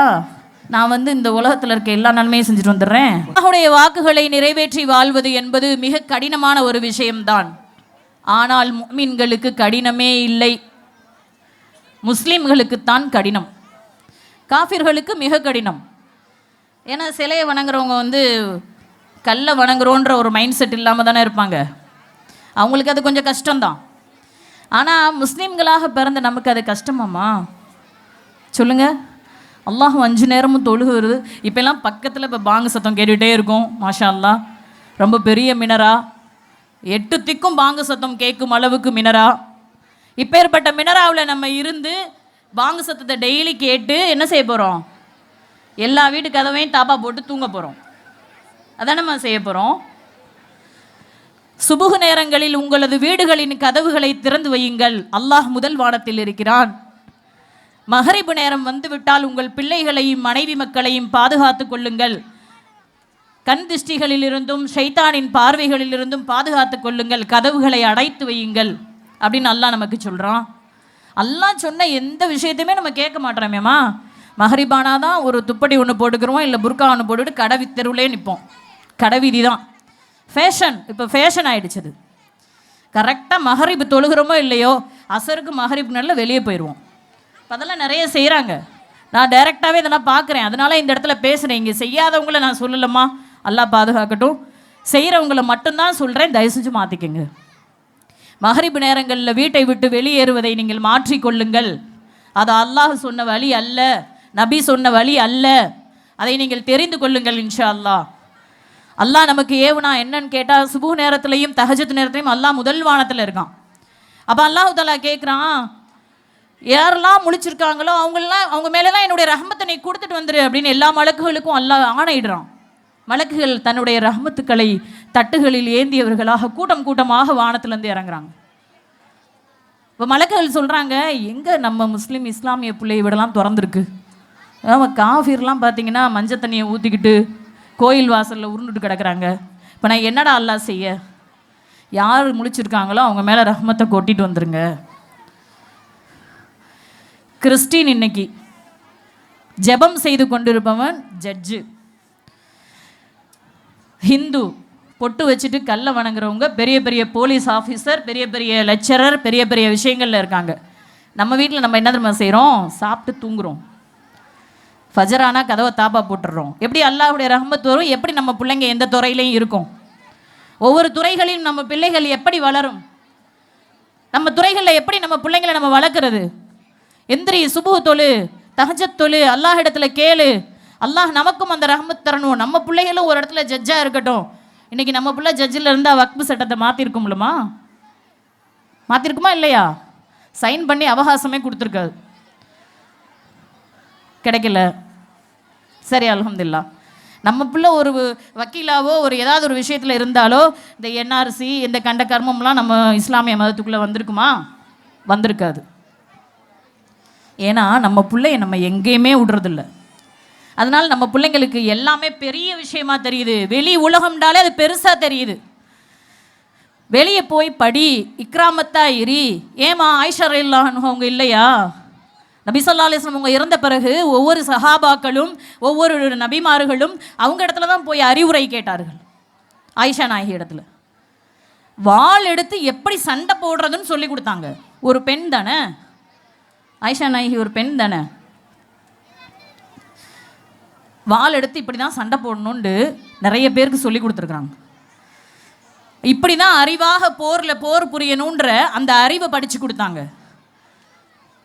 நான் இந்த உலகத்தில் இருக்க எல்லா நன்மையும் செஞ்சுட்டு வந்துடுறேன். அவனுடைய வாக்குகளை நிறைவேற்றி வாழ்வது என்பது மிக கடினமான ஒரு விஷயம்தான். ஆனால் முஃமின்களுக்கு கடினமே இல்லை, முஸ்லீம்களுக்குத்தான் கடினம். காஃபிர்களுக்கு மிக கடினம். ஏன்னா சிலையை வணங்குறவங்க கல்லை வணங்குறோன்ற ஒரு மைண்ட் செட் இல்லாமல் தானே இருப்பாங்க. அவங்களுக்கு அது கொஞ்சம் கஷ்டம்தான். ஆனால் முஸ்லீம்களாக பிறந்த நமக்கு அது கஷ்டமாம்மா சொல்லுங்கள்? அல்லாஹ் 5 நேரமும் தொழுகு வருது. இப்போல்லாம் பக்கத்தில் இப்போ பாங்கு சத்தம் கேட்டுகிட்டே இருக்கும். மாஷா அல்லாஹ், ரொம்ப பெரிய மினரா, 8 திக்கும் பாங்கு சத்தம் கேட்கும் அளவுக்கு மினரா. இப்பேற்பட்ட மினராவில் நம்ம இருந்து பாங்கு சத்தத்தை டெய்லி கேட்டு என்ன செய்ய போகிறோம்? எல்லா வீட்டு கதவையும் தாப்பா போட்டு தூங்க போகிறோம். அதான் நம்ம செய்ய போகிறோம். சுபுகு நேரங்களில் உங்களது வீடுகளின் கதவுகளை திறந்து வையுங்கள், அல்லாஹ் முதல் வானத்தில் இருக்கிறான். மகரிபு நேரம் வந்துவிட்டால் உங்கள் பிள்ளைகளையும் மனைவி மக்களையும் பாதுகாத்து கொள்ளுங்கள், கண் திஷ்டிகளிலிருந்தும் ஷைத்தானின் பார்வைகளிலிருந்தும் பாதுகாத்து கொள்ளுங்கள், கதவுகளை அடைத்து வையுங்கள் அப்படின்னு அல்லாஹ் நமக்கு சொல்கிறான். அல்லாஹ் சொன்ன எந்த விஷயத்தையுமே நம்ம கேட்க மாட்டோமேம்மா. மகரிபானா தான் ஒரு துப்படி ஒன்று போட்டுக்கிறோம், இல்லை புர்கா ஒன்று போட்டுக்கிட்டு கடை தெருவிலே நிற்போம். கடை வீதி தான் ஃபேஷன். இப்போ ஃபேஷன் ஆகிடுச்சது. கரெக்டாக மகரிப் தொழுகிறோமோ இல்லையோ, அசருக்கு மகரிப் நல்ல வெளியே போயிடுவோம். இப்போ அதெல்லாம் நிறைய செய்கிறாங்க. நான் டைரெக்டாகவே இதெல்லாம் பார்க்குறேன், அதனால இந்த இடத்துல பேசுகிறேன். இங்கே செய்யாதவங்கள நான் சொல்லலம்மா, அல்லாஹ் பாதுகாக்கட்டும். செய்கிறவங்கள மட்டும்தான் சொல்கிறேன், தயவு செஞ்சு மாற்றிக்கங்க. மகரிப் நேரங்களில் வீட்டை விட்டு வெளியேறுவதை நீங்கள் மாற்றிக்கொள்ளுங்கள். அது அல்லாஹ் சொன்ன வழி அல்ல, நபி சொன்ன வழி அல்ல. அதை நீங்கள் தெரிந்து கொள்ளுங்கள் இன்ஷா அல்லாஹ். அல்லாஹ் நமக்கு ஏவுனா என்னன்னு கேட்டால், சுபு நேரத்துலையும் தஹஜத் நேரத்துலையும் அல்லாஹ் முதல் வானத்தில் இருக்கான். அப்போ அல்லாஹ் தஆலா கேட்குறான், யாரெல்லாம் முழிச்சிருக்காங்களோ அவங்க மேலெல்லாம் என்னுடைய ரஹ்மத்தை நீ கொடுத்துட்டு வந்துரு அப்படின்னு எல்லா மலக்குகளுக்கும் அல்லாஹ் ஆணையிடுறான். மலக்குகள் தன்னுடைய ரஹ்மத்துக்களை தட்டுகளில் ஏந்தியவர்களாக கூட்டம் கூட்டமாக வானத்திலேருந்து இறங்குறாங்க. இப்போ மலக்குகள் சொல்கிறாங்க, எங்கே நம்ம முஸ்லீம் இஸ்லாமிய பிள்ளை விடலாம் திறந்துருக்கு. காஃபிர்லாம் பார்த்தீங்கன்னா மஞ்சள் தண்ணியை ஊற்றிக்கிட்டு கோயில் வாசலில் உருண்டுட்டு கிடக்குறாங்க. இப்போ நான் என்னடா அல்லாஹ் செய்ய? யார் முழிச்சிருக்காங்களோ அவங்க மேலே ரஹ்மத்தை கொட்டிட்டு வந்துருங்க. கிறிஸ்டின் இன்னைக்கு ஜெபம் செய்து கொண்டிருப்பவன் ஜட்ஜு, ஹிந்து பொட்டு வச்சுட்டு கல்லை வணங்குறவங்க பெரிய பெரிய போலீஸ் ஆஃபீஸர், பெரிய பெரிய லெக்சரர், பெரிய பெரிய விஷயங்களில் இருக்காங்க. நம்ம வீட்டில் நம்ம என்ன தெரியுமா செய்கிறோம்? சாப்பிட்டு தூங்குறோம், ஃபஜரானா கதவை தாப்பா போட்டுடுறோம். எப்படி அல்லாஹ்வுடைய ரஹ்மத் வரும்? எப்படி நம்ம பிள்ளைங்க எந்த துறையிலையும் இருக்கும்? ஒவ்வொரு துறைகளையும் நம்ம பிள்ளைகள் எப்படி வளரும்? நம்ம துறைகளில் எப்படி நம்ம பிள்ளைங்களை நம்ம வளர்க்குறது? எந்திரி, சுபு தொழு, தஹஜத் தொழு, அல்லாஹ் இடத்துல கேளு, அல்லாஹ் நமக்கும் அந்த ரஹ்மத் தரணும். நம்ம பிள்ளைகளும் ஒரு இடத்துல ஜட்ஜாக இருக்கட்டும். இன்றைக்கி நம்ம பிள்ளை ஜட்ஜில் இருந்தால் வக்பு சட்டத்தை மாற்றிருக்கும்லமா? மாற்றிருக்குமா இல்லையா? சைன் பண்ணி அவகாசமே கொடுத்துருக்காது, கிடைக்கல. சரி, அல்ஹம்துலில்லாஹ். நம்ம பிள்ளை ஒரு வக்கீலாவோ ஒரு ஏதாவது ஒரு விஷயத்தில் இருந்தாலோ இந்த என்ஆர்சி இந்த கண்ட கர்மம்லாம் நம்ம இஸ்லாமிய மதத்துக்குள்ளே வந்திருக்குமா? வந்திருக்காது. ஏன்னா நம்ம பிள்ளைய நம்ம எங்கேயுமே விடுறதில்ல. அதனால் நம்ம பிள்ளைங்களுக்கு எல்லாமே பெரிய விஷயமா தெரியுது. வெளி உலகம்னாலே அது பெருசாக தெரியுது. வெளியே போய் படி, இக்ராமத்தா இரி. ஏமா ஆயிஷா ரலியல்லாஹு அன்ஹா அவங்க இல்லையா? நபி ஸல்லல்லாஹு அலைஹி வஸல்லம் அவங்க இறந்த பிறகு ஒவ்வொரு சஹாபாக்களும் ஒவ்வொரு நபிமார்களும் அவங்க இடத்துல தான் போய் அறிவுரை கேட்டார்கள். ஆயிஷா நாயகி இடத்துல வாள் எடுத்து எப்படி சண்டை போடுறதுன்னு சொல்லி கொடுத்தாங்க. ஒரு பெண் தானே ஆயிஷா நாயகி, ஒரு பெண் தானே, வாள் எடுத்து இப்படி தான் சண்டை போடணுன்ட்டு நிறைய பேருக்கு சொல்லி கொடுத்துருக்குறாங்க. இப்படி தான் அறிவாக போர் புரியணுன்ற அந்த அறிவை படித்து கொடுத்தாங்க.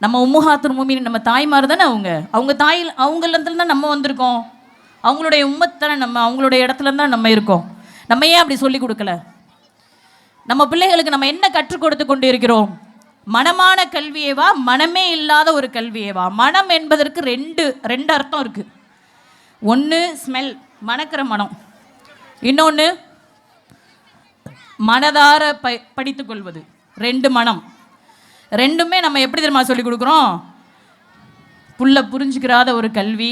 நம்ம உம்முஹாத்துல் மூமினீன் நம்ம தாய்மார் தானே அவங்க அவங்களத்துல தான் நம்ம வந்திருக்கோம். அவங்களுடைய உம்மத்தானே நம்ம, அவங்களுடைய இடத்துல தான் நம்ம இருக்கோம். நம்ம ஏன் அப்படி சொல்லி கொடுக்கல? நம்ம பிள்ளைகளுக்கு நம்ம என்ன கற்றுக் கொடுத்து கொண்டு இருக்கிறோம்? மனமான கல்வியேவா, மனமே இல்லாத ஒரு கல்வியேவா? மனம் என்பதற்கு ரெண்டு அர்த்தம் இருக்கு. ஒன்று ஸ்மெல், மணக்கிற மனம். இன்னொன்று மனதார படித்து கொள்வது. ரெண்டு மனம். ரெண்டுமே நம்ம எப்படி தெரியுமா சொல்லி கொடுக்குறோம்? புள்ள புரிஞ்சுக்கிறாத ஒரு கல்வி,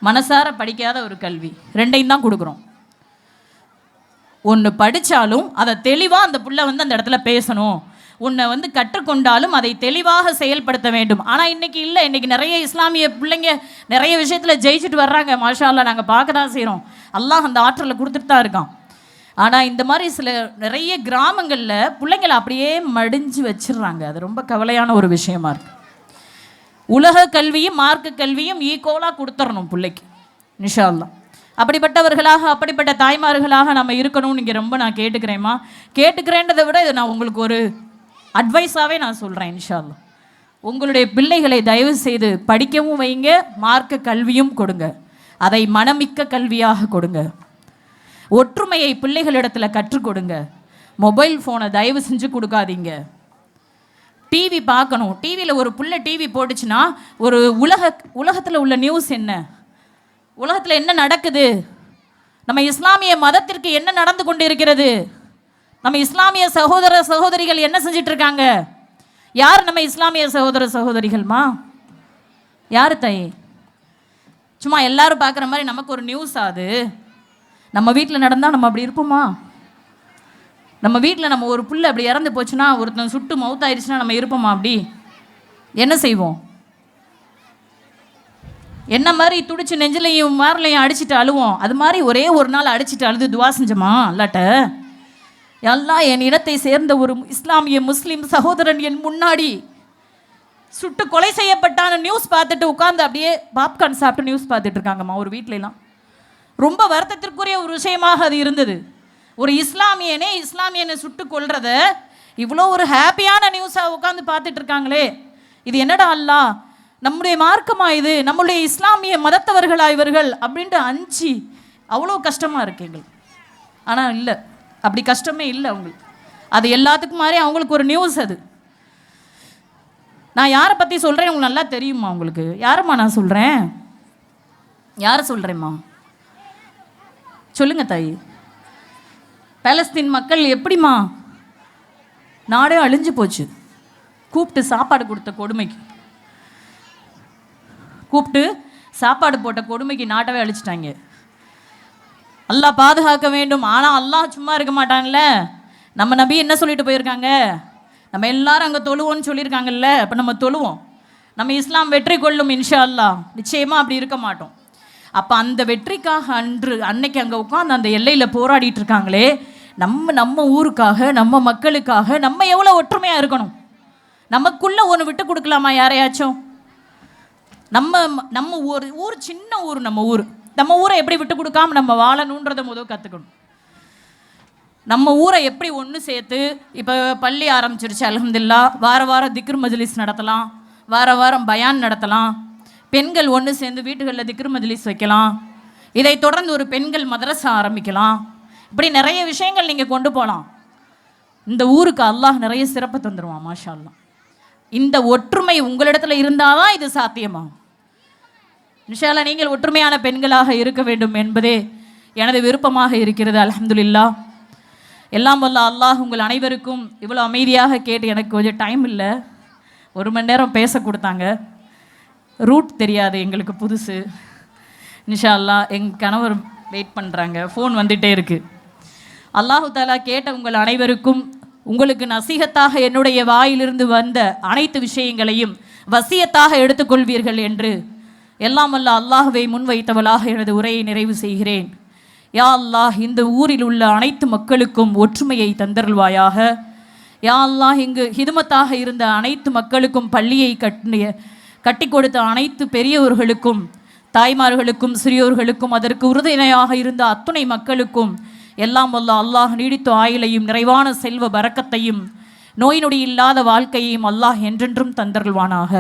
மனசார படிக்காத ஒரு கல்வி, ரெண்டையும் தான் கொடுக்குறோம். ஒன்று படித்தாலும் அதை தெளிவாக அந்த புள்ள அந்த இடத்துல பேசணும். உன்னை கற்றுக்கொண்டாலும் அதை தெளிவாக செயல்படுத்த வேண்டும். ஆனால் இன்றைக்கி இல்லை. இன்றைக்கி நிறைய இஸ்லாமிய பிள்ளைங்க நிறைய விஷயத்தில் ஜெயிச்சுட்டு வர்றாங்க. மாஷா அல்லா, நாங்கள் பார்க்க தான் செய்கிறோம். அல்லாஹ் அந்த ஆற்றலை கொடுத்துட்டு தான் இருக்கான். ஆனால் இந்த மாதிரி நிறைய கிராமங்களில் பிள்ளைங்களை அப்படியே மடிஞ்சு வச்சிடுறாங்க. அது ரொம்ப கவலையான ஒரு விஷயமா இருக்குது. உலக கல்வியும் மார்க்க கல்வியும் ஈக்குவலாக கொடுத்துடணும் பிள்ளைக்கு, இன்ஷா அல்லாஹ். அப்படிப்பட்டவர்களாக, அப்படிப்பட்ட தாய்மார்களாக நம்ம இருக்கணும்னு இங்கே ரொம்ப நான் கேட்டுக்கிறேம்மா. கேட்டுக்கிறேன்றதை விட இதை நான் உங்களுக்கு ஒரு அட்வைஸாகவே நான் சொல்கிறேன். இன்ஷா அல்லாஹ் உங்களுடைய பிள்ளைகளை தயவு செய்து படிக்கவும் வைங்க, மார்க்க கல்வியும் கொடுங்க. அதை மனமிக்க கல்வியாக கொடுங்க. ஒற்றுமையை பிள்ளைகளிடத்தில் கற்றுக் கொடுங்க. மொபைல் ஃபோனை தயவு செஞ்சு கொடுக்காதீங்க. டிவி பார்க்கணும். டிவியில் ஒரு புள்ள டிவி போட்டுச்சுன்னா ஒரு உலகத்தில் உள்ள நியூஸ் என்ன, உலகத்தில் என்ன நடக்குது, நம்ம இஸ்லாமிய மதத்திற்கு என்ன நடந்து கொண்டு இருக்கிறது, நம்ம இஸ்லாமிய சகோதர சகோதரிகள் என்ன செஞ்சிட்டு இருக்காங்க, யார் நம்ம இஸ்லாமிய சகோதர சகோதரிகள்மா, யார் தாய்? சும்மா எல்லாரும் பார்க்குற மாதிரி நமக்கு ஒரு நியூஸ் ஆகுது. நம்ம வீட்டில் நடந்தால் நம்ம அப்படி இருப்போமா? நம்ம வீட்டில் நம்ம ஒரு புள்ள அப்படி இறந்து போச்சுன்னா, ஒருத்தன் சுட்டு மவுத்தாயிருச்சுன்னா நம்ம இருப்போமா? அப்படி என்ன செய்வோம்? என்ன மாதிரி துடிச்சு நெஞ்சிலையும் மாரிலையும் அடிச்சுட்டு அழுவோம். அது மாதிரி ஒரே ஒரு நாள் அடிச்சுட்டு அழுது துவா செஞ்சோமா அல்லாட்ட? எல்லாம் என் இனத்தை சேர்ந்த ஒரு இஸ்லாமிய முஸ்லீம் சகோதரன் என் முன்னாடி சுட்டு கொலை செய்யப்பட்டான நியூஸ் பார்த்துட்டு உட்காந்து அப்படியே பாப்கார்ன் சாப்பிட்டு நியூஸ் பார்த்துட்டு இருக்காங்கம்மா ஒரு வீட்டிலலாம். ரொம்ப வருத்தத்திற்குரிய ஒரு விஷயமாக அது இருந்தது. ஒரு இஸ்லாமியனை சுட்டு கொல்றத இவ்வளோ ஒரு ஹாப்பியான நியூஸாக உட்காந்து பார்த்துட்டு இருக்காங்களே, இது என்னடா அல்லாஹ், நம்முடைய மார்க்கமா இது, நம்முடைய இஸ்லாமிய மதத்தவர்களா இவர்கள் அப்படின்ட்டு அஞ்சு அவ்வளோ கஷ்டமாக இருக்கு எங்களுக்கு. ஆனால் இல்லை, அப்படி கஷ்டமே இல்லை அவங்களுக்கு. அது எல்லாத்துக்கும் மாதிரி அவங்களுக்கு ஒரு நியூஸ். அது நான் யாரை பற்றி சொல்கிறேன் உங்களுக்கு நல்லா தெரியுமா? உங்களுக்கு யாரம்மா நான் சொல்கிறேன்? யாரை சொல்கிறேம்மா சொல்லுங்க தாய். பாலஸ்தீன் மக்கள் எப்படிம்மா நாடே அழிஞ்சு போச்சு. கூப்பிட்டு சாப்பாடு கொடுத்த கொடுமைக்கு, கூப்பிட்டு சாப்பாடு போட்ட கொடுமைக்கு நாட்டவே அழிச்சிட்டாங்க. அல்லாஹ் பாதுகாக்க வேண்டும். ஆனால் அல்லாஹ் சும்மா இருக்க மாட்டான்ல. நம்ம நபி என்ன சொல்லிட்டு போயிருக்காங்க? நம்ம எல்லாரும் அங்கே தொழுவோன்னு சொல்லியிருக்காங்கல்ல. அப்போ நம்ம தொழுவோம். நம்ம இஸ்லாம் வெற்றி கொள்ளும் இன்ஷா அல்லாஹ். நிச்சயமாக அப்படி இருக்க மாட்டோம். அப்போ அந்த வெற்றிக்காக அன்னைக்கு அங்கே உட்காந்து அந்த எல்லையில் போராடிட்டு இருக்காங்களே, நம்ம ஊருக்காக, நம்ம மக்களுக்காக நம்ம எவ்வளோ ஒற்றுமையாக இருக்கணும். நமக்குள்ளே ஒன்று விட்டு கொடுக்கலாமா யாரையாச்சும்? நம்ம ஊர் சின்ன ஊர், நம்ம ஊரை எப்படி விட்டு கொடுக்காம நம்ம வாழணுன்றதை முதல் கற்றுக்கணும். நம்ம ஊரை எப்படி ஒன்று சேர்த்து, இப்போ பள்ளி ஆரம்பிச்சிருச்சு அல்ஹம்துலில்லாஹ், வாரம் திக்ர் மஜ்லிஸ் நடத்தலாம், வாரம் பயான் நடத்தலாம். பெண்கள் ஒன்று சேர்ந்து வீட்டுகளில் திக்ர் மஜ்லிஸ் வைக்கலாம். இதை தொடர்ந்து ஒரு பெண்கள் மதரசா ஆரம்பிக்கலாம். இப்படி நிறைய விஷயங்கள் நீங்கள் கொண்டு போகலாம். இந்த ஊருக்கு அல்லாஹ் நிறைய சிறப்பு தந்துடுவான் மாஷா அல்லாஹ். இந்த ஒற்றுமை உங்களிடத்தில் இருந்தால் தான் இது சாத்தியமா? இன்ஷா அல்லாஹ் நீங்கள் ஒற்றுமையான பெண்களாக இருக்க வேண்டும் என்பதே எனது விருப்பமாக இருக்கிறது. அல்ஹம்துலில்லாஹ். எல்லாம் வல்ல அல்லாஹ் உங்கள் அனைவருக்கும் இவ்வளோ அமைதியாக கேட்டு, எனக்கு கொஞ்சம் டைம் இல்லை, 1 மணி நேரம் பேச கொடுத்தாங்க. ரூட் தெரியாது எங்களுக்கு, புதுசு. இன்ஷா அல்லாஹ் எங்கள் கணவர் வெயிட் பண்ணுறாங்க, ஃபோன் வந்துகிட்டே இருக்குது. அல்லாஹு தாலா கேட்ட உங்கள் அனைவருக்கும் உங்களுக்கு நசீகத்தாக என்னுடைய வாயிலிருந்து வந்த அனைத்து விஷயங்களையும் வசியத்தாக எடுத்துக்கொள்வீர்கள் என்று எல்லாம் வல்ல அல்லாஹ்வை முன்வைத்தவளாக எனது உரையை நிறைவு செய்கிறேன். யா அல்லாஹ், இந்த ஊரில் உள்ள அனைத்து மக்களுக்கும் ஒற்றுமையை தந்தருள்வாயாக. யா அல்லாஹ், இங்கு ஹிதுமத்தாக இருந்த அனைத்து மக்களுக்கும், பள்ளியை கட்டி கொடுத்த அனைத்து பெரியவர்களுக்கும், தாய்மார்களுக்கும், சிறியோர்களுக்கும், அதற்கு உறுதுணையாக இருந்த அத்துணை மக்களுக்கும் எல்லாம் வல்ல அல்லாஹ் நீடித்த ஆயுளையும் நிறைவான செல்வ பரக்கத்தையும் நோய் நொடி இல்லாத வாழ்க்கையையும் அல்லாஹ் என்றென்றும் தந்தருள்வானாக.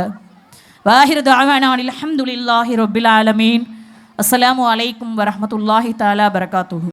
வாஹிரு தஅவானா அல்ஹம்துலில்லாஹி ரப்பில் ஆலமீன். அஸ்ஸலாமு அலைக்கும் வரஹ்மத்துல்லாஹி தஆலா பரகாத்துஹு.